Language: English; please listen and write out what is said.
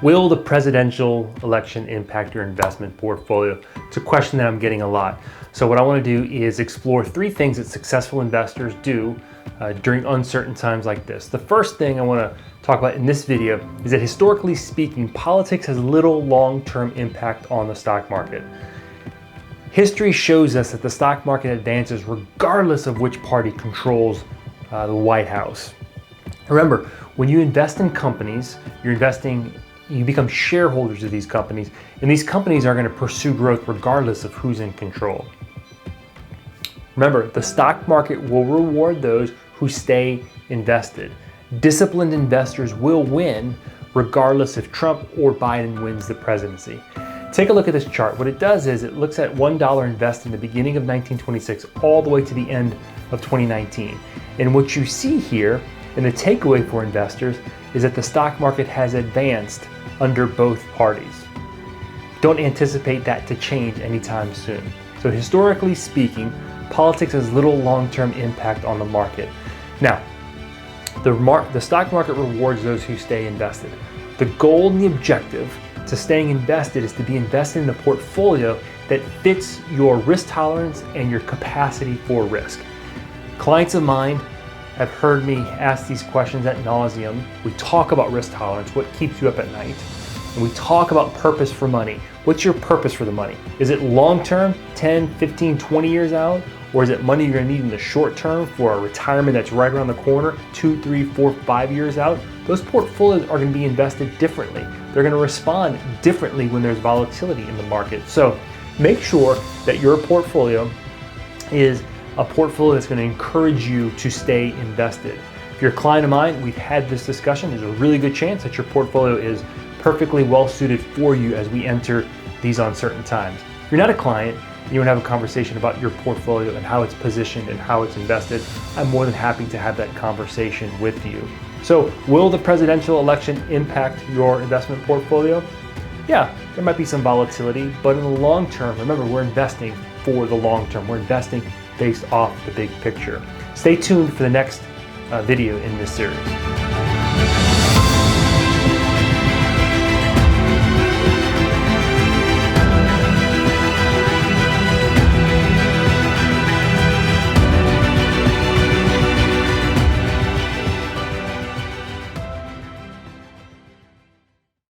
Will the presidential election impact your investment portfolio? It's a question that I'm getting a lot. So what I want to do is explore three things that successful investors do during uncertain times like this. The first thing I want to talk about in this video is that historically speaking, politics has little long-term impact on the stock market. History shows us that the stock market advances regardless of which party controls the White House. Remember, when you invest in companies, you become shareholders of these companies, and these companies are going to pursue growth regardless of who's in control. Remember, the stock market will reward those who stay invested. Disciplined investors will win regardless if Trump or Biden wins the presidency. Take a look at this chart. What it does is it looks at $1 invested in the beginning of 1926 all the way to the end of 2019. And what you see here, and the takeaway for investors, is that the stock market has advanced under both parties. Don't anticipate that to change anytime soon. So historically speaking, politics has little long-term impact on the market. Now, the stock market rewards those who stay invested. The goal and the objective to staying invested is to be invested in a portfolio that fits your risk tolerance and your capacity for risk. Clients of mine have heard me ask these questions ad nauseum. We talk about risk tolerance, what keeps you up at night, and we talk about purpose for money. What's your purpose for the money? Is it long-term, 10, 15, 20 years out? Or is it money you're gonna need in the short term for a retirement that's right around the corner, 2, 3, 4, 5 years out? Those portfolios are gonna be invested differently. They're gonna respond differently when there's volatility in the market. So make sure that your portfolio is a portfolio that's going to encourage you to stay invested. If you're a client of mine, we've had this discussion. There's a really good chance that your portfolio is perfectly well suited for you as we enter these uncertain times. If you're not a client and you want to have a conversation about your portfolio and how it's positioned and how it's invested, I'm more than happy to have that conversation with you. So, will the presidential election impact your investment portfolio? Yeah, there might be some volatility, but in the long term, remember, we're investing for the long term. We're investing based off the big picture. Stay tuned for the next video in this series.